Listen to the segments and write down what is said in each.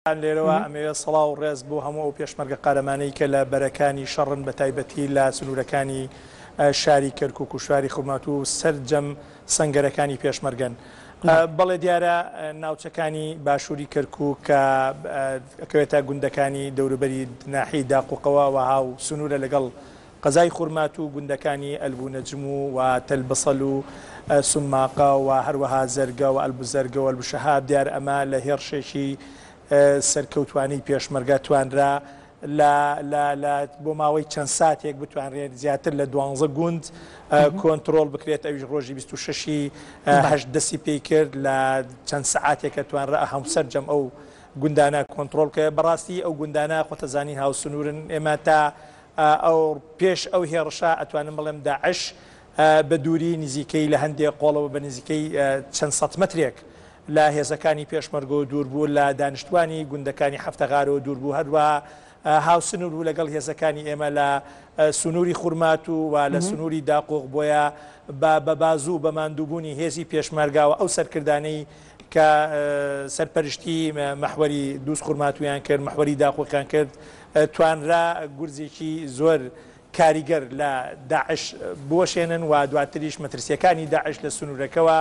لێرەوە ئەمەوێت سەڵاو و ڕێز بۆ هەموو ئەو پێشمەرگە قارەمانەی کە لە بەرەکانی شەڕن بە تایبەتی لە سنوورەکانی شاری کەرکووک و شاری خورمات و سەرجەم سەنگەرەکانی پێشمەرگەن. بەڵێ دیارە ناوچەکانی باشووری کەرکووک کە ئەکەوێتە گوندەکانی دەوروبەری ناحی داقوقەوە و هاو سنوورە لەگەڵ قەزای خورمات و گوندەکانی ئەلبوونەجم و تەلبەسەل و سوماقە و هەروەها زەرگە و ئەلبوزەرگە و ئەلبوشەهاب دیار ئەمە لە هێرشێکی سەرکەوتوانی پێشمەرگە توانرا بۆ ماوەی چەند ساتێک بتوانرێت زیاتر لە 12 گوند کۆنتترۆل بکرێت. ئەویش ڕۆژی 26 هەشت دەستی پێی کرد لە چەند سعاتێکە توانرا هەم سەرجەم ئەو گوندانە کۆنتترۆلکە. بەڕاستی ئەو گوندانە خۆتەزانین هاوسنوورن. ئێمە تا ئەو پێش ئەو هێڕشە ئەتوانم بڵێم داعش بە دووری نزیکەی لە هەندێک قۆڵەوە بە نزیکەی چەند سەد مەترێک لە هێزەکانی پێشمەرگە و دووربوو لە دانیشتوانی گوندەکانی هەفتەغارەوە دووربوو هەروە هاوسنوور بوو لەگەڵ هێزەکانی ئێمە لە سنووری خورمات و لە سنووری داقوق بۆیە بە بازوو بە ماندووبوونی هێزی پێشمەرگاوە ئەو سەرکردانەی کە سەرپەرشتی مەحوەری دووس خورماتویان کرد مەحوەری داقوقیان کرد توانرا گورزێکی زۆر کاریگەر لە داعش بوەشێنن و دواتریش مەترسیەکانی داعش لە سنوورەکەەوە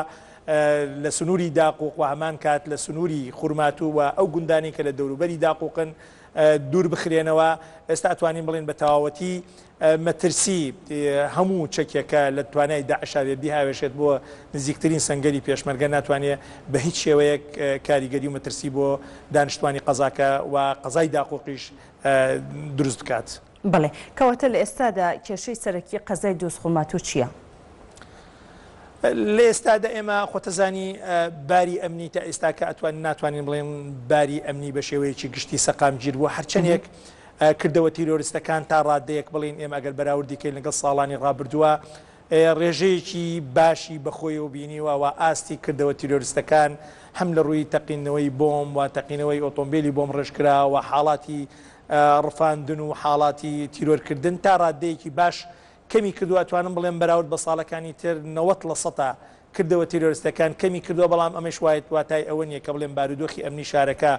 لە سنووری داقوق و هەمان کات لە سنووری خورمات و ئەو گوندانی کە لە دەوروبەری داقوقن دوور بخرێنەوە. ئێستا ئەتوانین بڵێن بە تەواوەتی مەترسی هەموو چەکێکە لە توانای داعشاوێ بیهاوێشێت بۆ نزیکترین سەنگەری پێشمەرگە ناتوانێت بە هیچ شێوەیەک کاریگەری و مەترسی بۆ دانیشتوانی قەزاکە و قەزای داقوقیش دروست بکات. بڵێ کەواتە لە ئێستادا کێشەی سەرەکی قەزای دووس خورمات و چییە؟ لە ئێستادا ئێمە خۆتەزانی باری ئەمنی تا ئێستاکە ناتوانین بڵێن باری ئەمنی بە شێوەیەکی گشتی سەقامگیر بووە. هەرچەندێک کردەوە تیرۆریستەکان تا ڕادەیەک بڵین ئێمە ئەگەر بەراوردیکەین لەگەڵ ساڵانی ڕابردووە ڕێژەیەکی باشی بەخۆیەوە بینیوە و ئاستی کردەوە تیرۆریستەکان هەم لە ڕووی تەقینەوەی بۆم و تەقینەوەی ئۆتۆمبیلی بۆم ڕێژکرا و حاڵاتی ڕفاندن و حاڵاتی تیرۆرکردن تا ڕادەیەکی باش کەمی کردو. ئەتوانم بڵێم بەراورد بە ساڵەکانی تر 90% کردەوە تیرۆریستەکان کەمی کردووە. بەڵام ئەمەش وایەت واتای ئەوە نیە کە بڵێم بارودۆخی ئەمنی شارەکە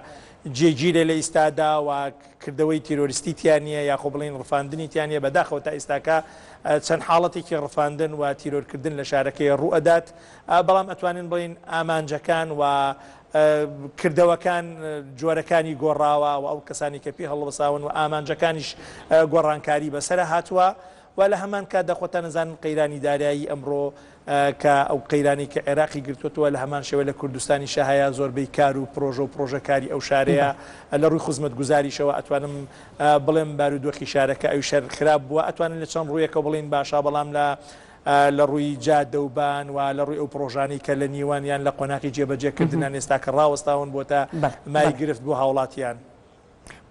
جێگیرە لە ئێستادا و کردەوەی تیرۆریستی تیان نیە یاخۆ بڵێن ڕفاندنی تیان نیە. بەداخەوە تا ئێستاکە چەند حاڵەتێکی ڕفاندن و تیرۆرکردن لە شارەکەی ڕوو ئەدات. بەڵام ئەتوانین بڵین ئامانجەکان و کردەوەکان جۆرەکانی گۆڕاوە و ئەو کەسانی کە پێی هەڵبەساون و ئامانجەکانیش گۆڕانکاری بەسرە هاتووە. و لە هەمان کات دەخۆتە نەزانن قەیرانی دارایی ئەمڕۆ کە ئەو قەیرانی کە عێراقی گرتووەوە لە هەمان شێوە لە کوردستانی شەهەیە زۆربەی کار و پرۆژە و پرۆژەکاری ئەو شارەیە لە ڕووی خزمەت گوزاریشەوە. ئەتوانم بڵێم بارودۆخی شارەکە ئەوی شەر خراپ بووە. ئەتوانن لە چەند ڕوویەکە بڵین باشا بەڵام لە ڕووی جادەوبان و لە ڕووی ئەو پرۆژانی کە لە نیوانیان لە قۆناقی جێبەجێکردنان ئێستا کە ڕاوەستاون بۆتە مای گرفت بۆ هاوڵاتیان.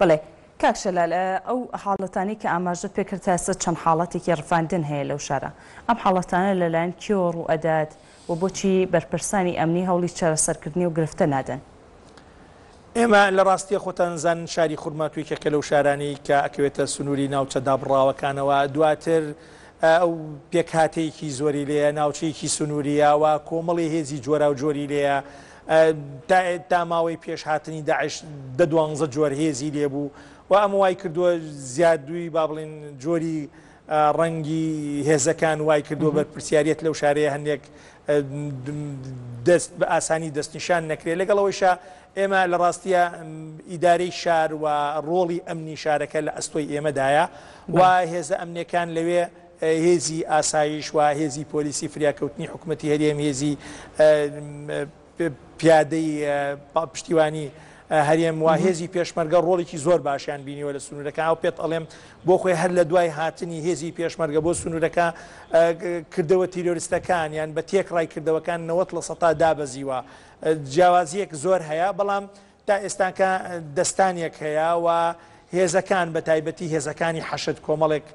بڵێ کاکشەلال ئەو حاڵەتانی کە ئاماژت پێکرد ئێستا چەند حاڵەتێکی ڕفاندن هەیە لەو شارە ئەم حاڵەتانە لەلایەن کێوە ڕوو ئەدات و بۆچی بەرپرسانی ئەمنی هەوڵی چارەسەرکردنی و گرفتە نادەن؟ ئێمە لە ڕاستیە خۆتان زانن شاری خورماتووی کە لەو شارانی کە ئەکەوێتە سنووری ناوچە دابڕاوەکانەوە دواتر ئەو پێکهاتەیەکی زۆری لێە ناوچەیەکی سنووریە و کۆمەڵی هێزی جۆرا و جۆری لێە. تا ماوەی پێش هاتنی داعش 12 جۆر هێزی لێبوو و ئەمە وای کردووە زیادووی با بڵین جۆری ڕەنگی هێزەکان وای کردووە بەرپرسیاریەت لەو شارەیە هەندێک دەست بە ئاسانی دەستنیشان نەکرێت. لەگەڵەوەیشە ئێمە لە ڕاستیە ئیدارەی شار و ڕۆڵی ئەمنی شارەکە لە ئەستۆی ئێمەدایە و هێزە ئەمنیەکان لەوێ هێزی ئاسایش و هێزی پۆلیسی فریاکەوتنی حکوومەتی هەرێم هێزی پیادەی پشتیوانی هەرێم و هێزی پێشمەرگە ڕۆڵێکی زۆر باشیان بینیوە لە سنوورەکە. ئەو پێت ئەڵێم بۆ خۆی هەر لە دوای هاتنی هێزی پێشمەرگە بۆ سنوورەکە کردەوە تیرۆریستەکان یان بە تێک ڕای کردەوەکان 90% دابەزیوە. جیاوازیەک زۆر هەیە بەڵام تا ئێستاکە دەستانێک هەیە و هێزەکان بە تایبەتی هێزەکانی حەشت کۆمەڵێک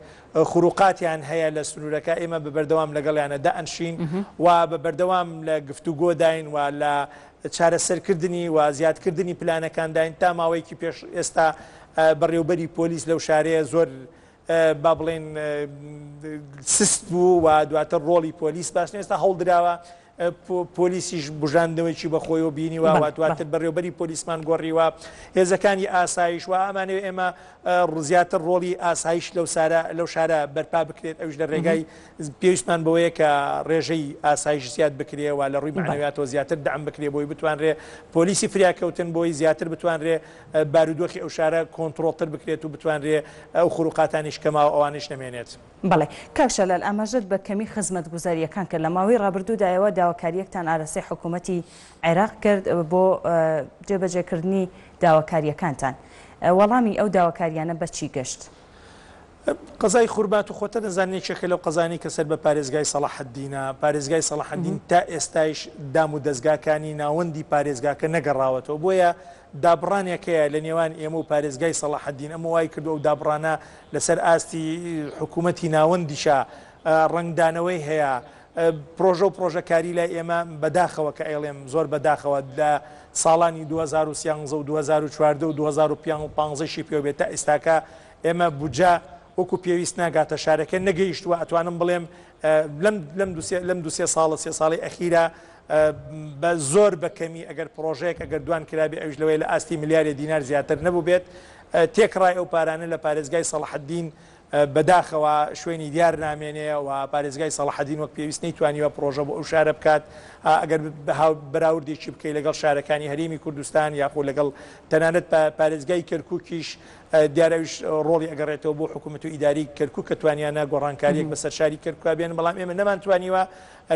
خروقاتیان هەیە لە سنوورەکە. ئێمە بە بەردەوام لەگەڵیانە دائەنشین و بە بەردەوام لە گفتوگۆ داین و لە چارەسەرکردنی و زیادکردنی پلانەکان داین تا ماوەیەکی پێش ئێستا بەڕێوبەری پۆلیس لەو شارەیە زۆر با بڵێن سست بوو و دواتر ڕۆڵی پۆلیس باش ئێستا هەوڵ درراوە پۆلیسیش بژاندنەوەیکی بەخۆیەوە بینیوە دواتر بەڕێوەبەری پۆلیسمان گۆڕیوە هێزەکانی ئاسایش و ئەمانەوێت ئێمە زیاتر ڕۆڵی ئاسایش لەو شارە بەرپا بکرێت ئەوش لە ڕێگای پێویستمان بەوەیە کە ڕێژەی ئاسایش زیاد بکرێەوە لە ڕووی معنەویاتەوە زیاتر دەعم بکرێ بۆی بتوانرێ پۆلیسی فریاکەوتن بۆی زیاتر بتوانرێ بارودۆخی ئەو شارە کۆنتڕۆڵتر بکرێت و بتوانرێ ئەو خروقاتانیش کەماوە ئەوانش نەمێنێت. بەڵێ کاک شەلال ئاماژەت بە کەمی خزمەتگوزاریەکان کرد لە ماوەی ڕابردوودایەوە داواکاریەکتان ئارەسەی حکوومەتی عێراق کرد بۆ جێبەجێکردنی داواکاریەکانتان وەڵامی ئەو داواکاریانە بەچی گەشت؟ قەزای خوربات و خۆتە نەزانێکێکە لەو قەزانی کە سەر بە پارێزگای سەلاحەددینە پارێزگای سەلاحەددین تا ئێستایش دام و دەستگاکانی ناوەندی پارێزگاکە نەگەڕاوەتەوە بۆیە دابڕانێکەیە لە نێوان ئێمە و پارێزگای سەلاحەددین ئەمە وای کردو ئەو دابڕانە لەسەر ئاستی حکوومەتی ناوەندیشە ڕنگدانەوەی هەیە پرۆژە و پرۆژەکاری لای ئێمە بەداخەوە کە ئێڵێم زۆر بەداخەوە لە ساڵانی 2013 و 2014 و 2015شی پێ بێت تا ئێستاکە ئێمە بودجە وەکو پێویست ناگاتە شارەکە نەگەیشتووە ئەتوانم بڵێم لەم دو سێ ساڵە سێ ساڵی ئەخیرە بە زۆر بەکەمی ئەگەر پرۆژەیەک ئەگەر دوان کرابێ ئەوش لەوەی لە ئاستی ملیاری دینار زیاتر نەبوو بێت تێکڕای ئەو پارانە لە پارێزگای سەلاحەددین بەداخەوە شوێنی دیار نامێنێ و پارێزگای سەلاحەددین وەک پێویست نەیتوانیوە پرۆژە بۆ ئەو شارە بکات ئەگەر بەراوردێکی بکەی لەگەڵ شارەکانی هەرێمی کوردستان یاخۆ لەگەڵ تەنانەت پارێزگای کەرکووکیش دیارەویش ڕۆڵی ئەگەڕێتەوە بۆ حکوومەت و ئیداری کەرکووک کە توانیانە گۆڕانکاریەک بەسەر شاری کەرکووک بێن بەڵام ئێمە نەمانتوانیوە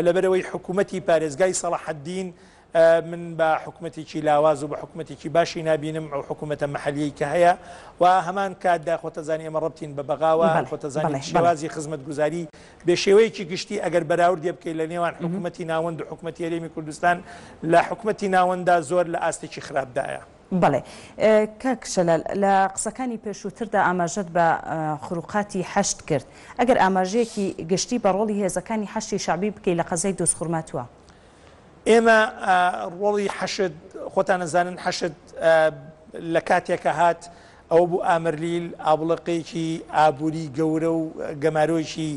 لەبەرەوەی حکوومەتی پارێزگای سەلاحەددین من بە حکوومەتێکی لاواز و بە حکوومەتێکی باشی نبینم ئەو حکوومەتە مەحەلیەی کە هەیە و هەمان کاتدا خۆتەزانی ئەمە ڕەبتین بە بەغاوە خۆتەزانی شێوازی خزمەتگوزاری بێ شێوەیەکی گشتی ئەگەر بەراوردێ بکەیت لە نێوان حکوومەتی ناوەند و حکوومەتی هەرێمی کوردستان لە حکوومەتی ناوەندا زۆر لە ئاستێکی خراپدایە. بەڵێ کاک شەلال لە قسەکانی پێشووتردا ئاماژەت بە خروقاتی حەشت کرد ئەگەر ئاماژەیەکی گشتی بە ڕۆڵی هێزەکانی حەشتی شعبی بکەیت لە قەزای دۆستخورماتووە ئێمە ڕۆڵی حەشت خۆتان نەزانن حەشت لە کاتێکە هات ئەوە بوو ئامرلیل ئابڵقەیەکی ئابووری گەورە و گەمارۆیشی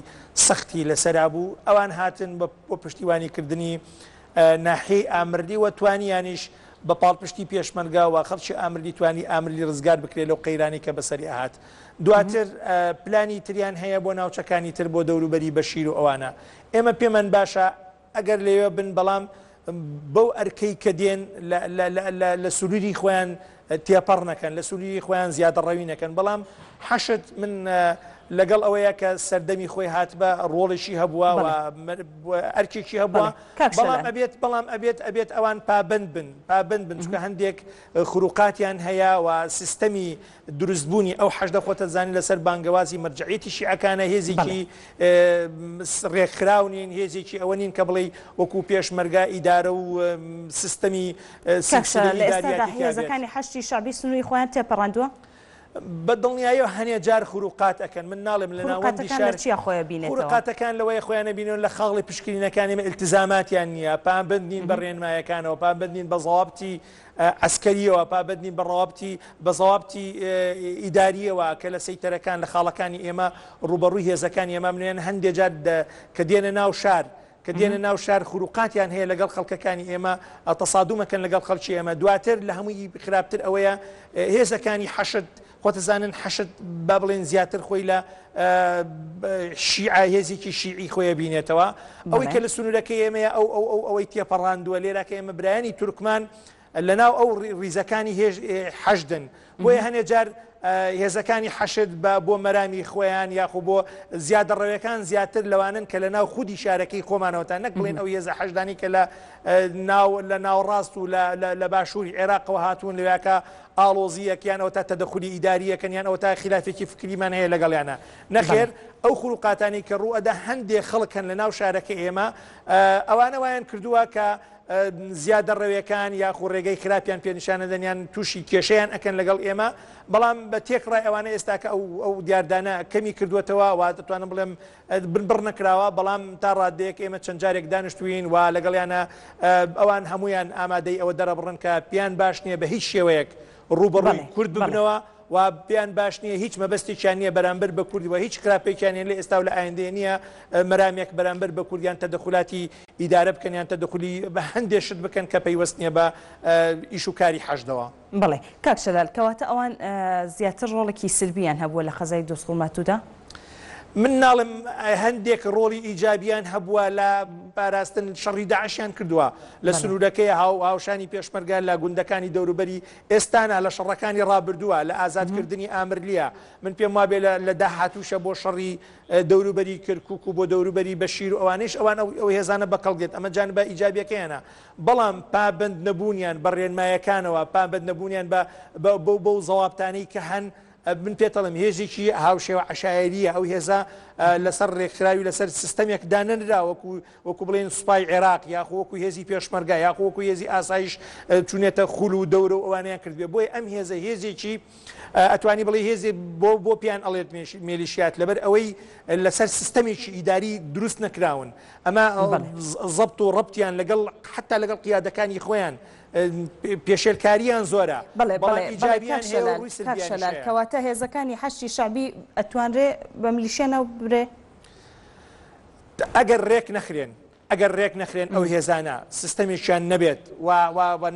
سەختی لەسەرا بوو ئەوان هاتن بۆ پشتیوانیکردنی ناحیەی ئامرلی و توانیانیش بە پاڵپشتی پێشمەرگا و خەڵکی ئامرلی توانی ئامرلی ڕزگار بکرێت لەو قەیرانی کە بەسەری ئاهات دواتر پلانی تریان هەیە بۆ ناوچەکانی تر بۆ دەوروبەری بەشیر و ئەوانە ئێمە پێمان باشە ئەگەر لێوێ بن بەڵام بەو ئەرکەی کە دێن لە سولوری خۆیان تێپەڕ نەکەن لە سولوری خۆیان زیادە ڕەوی نەکەن بەڵام حەشت من لەگەڵ ئەوەیە کە سەردەمی خۆی هات بە ڕۆڵێکی هەبووە و ئەرکێکی هەبووە بەڵام ئەبێت ئەوان پابند بن چونکە هەندێک خروقاتیان هەیە و سیستەمی دروستبوونی ئەو حەشدە خۆتە زانی لەسەر بانگەوازی مەرجعیەتی شیعەکانە هێزێکی ڕێکخراو نین هێزێکی ئەوە نین کە بڵێ وەکو پێشمەرگا ئیدارە و سیستەمی هێزەکانی حەشتی شعبی سنووری خۆیان تێپەڕاندووە بە دڵنیاییەوە هەنێ جار خروقات ئەکەن من ناڵێم لە ناوەندی شار خروقاتەکان لەوەی خۆیانە بینێن لە خاڵی پشکنینەکانی ئیلتیزاماتیان نییە پابند نین بە ڕێنمایەکانەوە پابند نین بە زەوابتی عسکەریەوە پابند نین بە ڕەوابتی ئیداریەوە کە لە سەیتەرەکان لە خاڵەکانی ئێمە ڕوبەڕووی هێزەکانی ئێمە بنێن هەندێک جار کە دێنە ناو شار کە دێنە ناو شار خروقاتیان هەیە لەگەڵ خەڵکەکانی ئێمە تەسادومەکەن لەگەڵ خەڵکی ئێمە دواتر لە هەمووی خراپتر ئەوەیە هێزەکانی حەشت خۆتەزانن حەشت با بڵێن زیاتر خۆی لە شیعە هێزێکی شیعی خۆیە بینێتەوە ئەوەی کە لە سنوورەکەی ئێمەیە ئەوەی تێپەڕاندووە لێرە کە ئێمە برایانی تورکمان لەناو ئەو ریزەکانی حەشدن بۆیە هەنێ جار هێزەکانی حەشت بۆ مەرامی خۆیان یاخۆ بۆ زیادە ڕەوەکان زیاتر لەوانن کە لە ناو خودی شارەکەی خۆمانەوەتان نەک بڵێن ئەو هێزە حەشدانی کە لە ناوڕاست و لە باشووری عێراقەوە هاتوون لەوێکە ئاڵۆزیەکیانەوە تا تەدەخولی ئیداریەکەنیان ئەوە تا خلافێکی فکریمان هەیە لەگەڵیانە نەخێر ئەو خروقاتانی کە ڕوئەدا هەندێک خەڵکن لە ناو شارەکە ئێمە ئەوانە وایان کردووە کە زیادە ڕەویەکان یاخۆ ڕێگەی خراپیان پێنیشانە دەنیان تووشی کێشەیان ئەکەن لەگەڵ ئێمە بەڵام بە تێکڕای ئەوانە ئێستاکە ئەو دیاردانە کەمی کردوێتەوە وا دەتوانم بڵێم بڕ نەکراوە بەڵام تا ڕادەیەک ئێمە چەند جارێک دانیشتوین و لەگەڵیانە ئەوان هەمویان ئامادەی ئەوە دەرەبڕن کە پیان باش نییە بە هیچ شێوەیەک ڕوبەڕووی کورد ببنەوە و بیان باش نییە هیچ مەبەستێکیان نییە بەرامبەر بە کوردی و هیچ خراپێکیان لە ئێستا و لە ئایندێ نییە مەرامێک بەرامبەر بە کوردیان تەدەخولاتی ئیدارە بکەن یان تەدەخولی بە هەندێک شت بکەن کە پەیوەست نییە بە ئیش و کاری حەشدەوە. بڵێ کاک شەلال کەواتە ئەوان زیاتر ڕۆڵێکی سلبیان هەبووە لە خەزای دۆستخڵماتوودا؟ من ناڵم هەندێک ڕۆڵی ئیجابیان هەبووە لە پاراستن شەڕی داعشیان کردووە لە سنوورەکەی هاوشانی پێشمەرگە لە گوندەکانی دەوروبەری ئێستانە لە شەڕەکانی ڕابردووە لە ئازادکردنی ئامرلیە من پێم وابێ لە داهاتووشە بۆ شەڕی دەوروبەری کەرکووک و بۆ دەوروبەری بەشیر و ئەوانش ئەوان ئەو هێزانە بەقەڵگێت ئەمە جانبە ئیجابیەکەیانە بەڵام پابند نەبوونیان بە ڕێنمایەکانەوە پابند نەبوونیان بەو زەوابتانەی کە هەن من پێتەڵم هێزێکی هاوشێوە عشایریە ئەو هێزا لەسەر ڕێکخراوی لەسەر سیستەمێک دانەنرا وەکو بڵێن سوپای عێراق یاخۆ وەکو هێزی پێشمەرگا یاخۆ وەکو هێزی ئاسایش چونێتە خوول و دەورە و ئەوانیان کردوێ بۆی ئەم هێزە هێزێکی ئەتوانی بڵێ هێزێ بۆ پیان ئەڵێت مێلیشیات لەبەر ئەوەی لەسەر سیستەمێکی ئیداری دروست نەکراون ئەمە زەبط و ڕەبتیان لەگەڵ حتا لەگەڵ قیادەکانی خۆیان پێشێلکاریان زۆرە کەواتە هێزەکانی حەشتی شعبی ئەتوانرێ بە ملیشیانەوە برێ ئەگەر ڕێک نەخرێن ئەو هێزانە سیستەمێکیان نەبێت و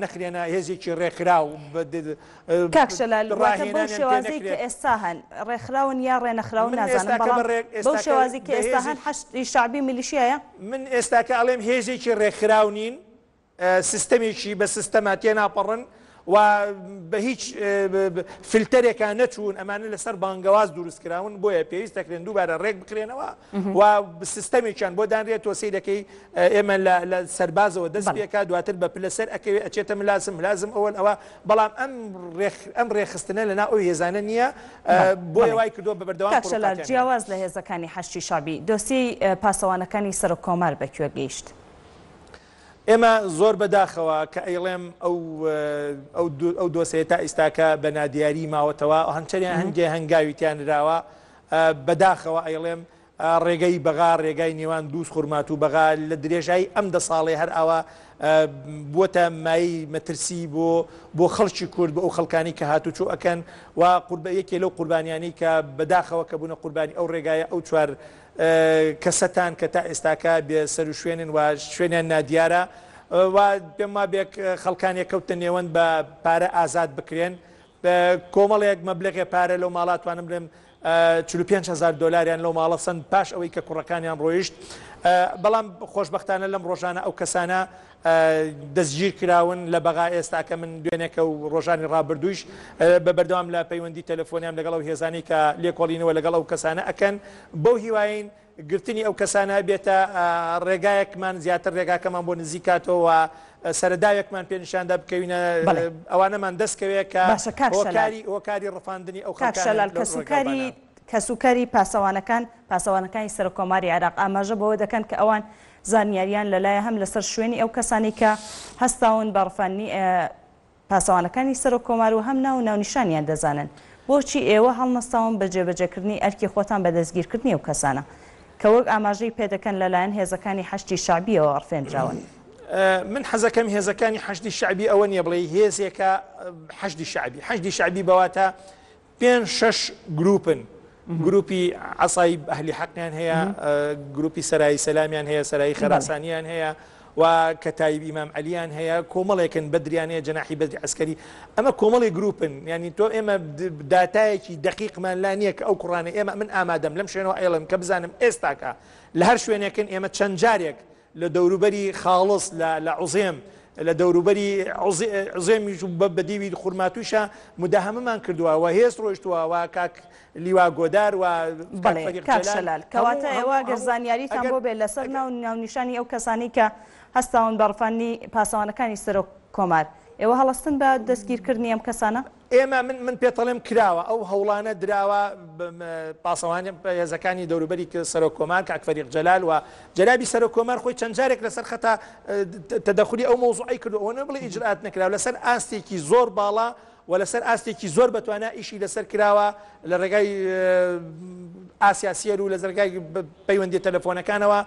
نەخرێنە هێزێکی ڕێکخرا و کاک شەلال بۆ شێوازی کە ئێستا هەن ڕێکخراون یا ڕێنەخراون نازانم بەڵام بەو شێوازی کە ئێستا هەن حەشتی شعبی میلیشیایە من ئێستاکە ئەڵێم هێزێکی ڕێکخراو نین سیستەمێکی بە سیستەماتیە ناپەڕن و بە هیچ فیلتەرێکان نەچوون ئەمانە لەسەر بانگەواز دروست کراون بۆیە پێویستەکرێن دووبارە ڕێک بکرێنەوە و سیستەمێکیان بۆ دانرێت تۆسی دەکەی ئێمە لە سەربازەوە دەست پێکا دواتر بە پلەسەر ئەکەوێت ئەچێتە ملازم ئەوەن ئەوە بەڵام ئەم ڕێخستنە لەنا ئەو هێزانە نییە بۆیە وای کردووە بە بەردەوام جیاواز لە هێزەکانی حەشتی شعبی دۆسی پاسەوانەکانی سەر و کۆمار بەکوێ گەیشت؟ ئێمە زۆر بەداخەوە کە ئەیڵێم ئەو دۆسەیە تا ئیستاکە بە نادیاری ماوەتەوە هەنچەریان هەنگێ هەنگاویتیانراوە بەداخەوە ئەیڵێم ڕێگەی بەغا ڕێگای نێوان دووس خورمات و بەغا لە درێژایی ئەم دە ساڵێ هەر ئەوە بووەتە مای مەترسی بۆ خەڵکی کورد بە ئەو خەڵکانی کە هاتوچوو ئەکەن و یەکێ لەو قوربانیانی کە بەداخەوە کە بوونە قوربانی ئەو ڕێگایە ئەو چوار کەسەتان کە تا ئێستاکە بێ سەر و شوێنن و شوێنیان نادیارە و پێم وابێک خەڵکانێک کەوتە نێوەند بە پارە ئازاد بکرێن کۆمەڵێک مەبلغێ پارە لەو ماڵاتوانم بڵێم 45,000 دلاریان لەو ماڵە سند پاش ئەوەی کە کوڕەکانیان ڕۆیشت بەڵام خۆشبەختانە لەم ڕۆژانە ئەو کەسانە دەستگیر کراون لە بەغا ئێستاکە من دوێنێکە و ڕۆژانی ڕابردوویش بە بەردەوام لە پەیوەندی تەلەفۆنیان لەگەڵ ئەو هێزانی کە لێکۆڵینەوە لەگەڵ ئەو کەسانە ئەکەن بەو هیواین گرتنی ئەو کەسانە بێتە ڕێگایەکمان زیاتر ڕێگاکەمان بۆ نزیکاتەوە و سەرداوێکمان پێنیشاندا بکەوینە ئەوانەمان دەستکەوێت کە هۆکاری ڕفاندنی ئەو خەڵکانی کەسوکاری پاسەوانەکانی سەر کۆماری عێراق ئاماژە بەوە دەکەن کە ئەوان زانیاریان لەلایە هەم لەسەر شوێنی ئەو کەسانی کە هەستاون بە ڕفاندنی پاسەوانەکانی سەر و کۆمار و هەم ناو ناونیشانیان دەزانن بۆچی ئێوە هەڵنەستاون بە جێبەجێکردنی ئەرکی خۆتان بە دەستگیرکردنی ئەو کەسانە کە وەک ئاماژەی پێدەکەن لەلایەن هێزەکانی حەشتی شعبیەوە ڕفێنراون؟ من حەزەکەم هێزەکانی حەشتی شعبی ئەوە نییە بڵێ هێزێکە حەشتی شعبی بەواتە 5-6 گروپن گروپی عەسای ئەهلی حەقیان هەیە گروپی سەرایی سەلامیان هەیە سەرایی خەراسانیان هەیە و کەتایب ئیمام عەلییان هەیە کۆمەڵێکن بەدریان هەیە جەناحی بەدری عەسکەری ئەمە کۆمەڵی گروپن ینی تۆ ئێمە داتایەکی دقیقمان لا نییە کە ئەو کوڕانە ئێمە من ئامادەم لەم شوێنەوە ئێڵم کە بزانم ئێستاکە لە هەر شوێنێکن ئێمە چەند جارێک لە دەوروبەری خاڵس لە عوزێم لە دەوروبەری عوزێمیش بە دیوی خورماتوشە مداهمەمان کردووە و هێز ڕۆیشتووە و کاک لیوا گۆدار و کاکشەلال کەواتە ئێوە گەرزانیاریتان بۆ بێت لەسەر ناونیشانی ئەو کەسانی کە هەستاون بەڕفاندنی پاسەوانەکانی سەر و کۆمار ئێوە هەڵەستن بە دەستگیرکردنی ئەم کەسانە؟ ئێمە من پێتەڵێم کراوە ئەو هەوڵانە دراوە پاسەوانی هێزەکانی دەوروبەری سەر و کۆمار کاک فەریق جەلال و جەلابی سەر و کۆمار خۆی چەند جارێک لەسەر خەتا تەدەخولی ئەو مۆزوعی کردو ئەوە نەبڵێ ئیجرئات نەکراوە لەسەر ئاستێکی زۆر باڵا و لەسەر ئاستێکی زۆر بەتوانە ئیشی لەسەر کراوە لە ڕێگای ئاسیاسیەر و لە زەرگای پەیوەندی تەلەفۆنەکانەوە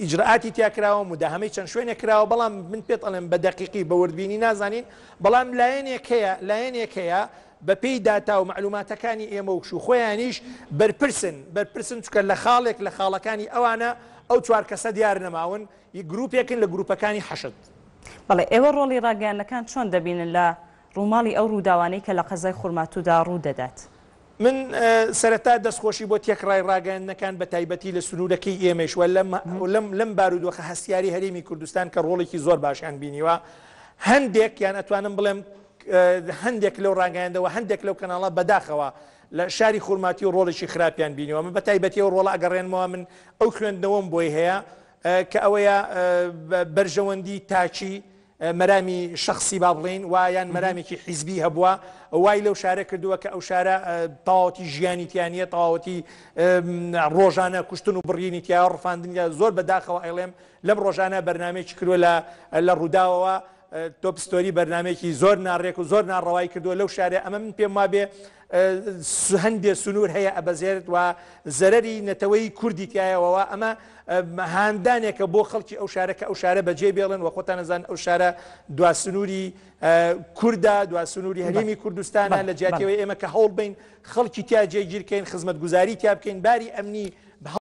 ئیجرئاتی تیاکراوە مداهمەی چەند شوێنێک کراوە بەڵام من پێت ئەڵێم بە دەقیقی بە وردبینی نازانین بەڵام لایەنێک هەیە بە پێی داتا و معلوماتەکانی ئێمە و خۆیانیش بەرپرسن چکە لە خاڵێک لە خاڵەکانی ئەوانە ئەو چوار کەسە دیار نەماون گروپێکن لە گروپەکانی حەشت. بەڵێ ئێوە ڕۆڵی ڕاگەیاندنەکان چۆن دەبینن لە ڕووماڵی ئەو ڕووداوانەی کە لە قەزای خورماتوودا ڕوو دەدات؟ من سەرەتا دەستخۆشی بۆ تێکڕای ڕاگەیاندنەکان بە تایبەتی لە سنوورەکەی ئێمەشوە لەم بارودۆخە هەستیاری هەرێمی کوردستان کە ڕۆڵێکی زۆر باشیان بینیوە هەندێک یان ئەتوانم بڵێم هەندێک لەو ڕاگەیاندەوە هەندێک لەو کەناڵە بەداخەوە لە شاری خورماتی و ڕۆڵێکی خراپیان بینیوە من بە تایبەتی و ڕۆڵە ئەگەڕێنمەوە من ئەو خوێندنەوەم بۆی هەیە کە ئەوەیە بەرژەوەندی تاچی مەرامی شخصی با بڵین وایان مەرامێکی حیزبی هەبووە وای لەو شارە کردووە کە ئەو شارە تەواوەتی ژیانی تیانە تەواوەتی ڕۆژانە کوشتن و بڕینی تیا ڕفاندنیا زۆر بەداخەوە ئەڵێم لەم ڕۆژانە بەرنمێکی کردووە لە ڕووداوەوە تۆپستۆری بەرنمێکی زۆر ناڕێک و زۆر ناڕەوای کردووە لەو شارێ ئەمە من پێم وابێ هەندێ سنوور هەیە ئەبەزێت و زەرەری نەتەوەی کوردی تایەوەوە ئەمە هاندانێکە بۆ خەڵکی ئەو شارەکە ئەو شارە بەجێ بێڵن و خۆتان نەزان ئەو شارە دوا سنووری کووردا دوا سنووری هەرێمی کوردستانە لە جیاتیەوەی ئێمە کە هەوڵ بین خەڵکی تیا جێگیرکەین خزمەتگوزاری تیا بکەین باری ئەمنی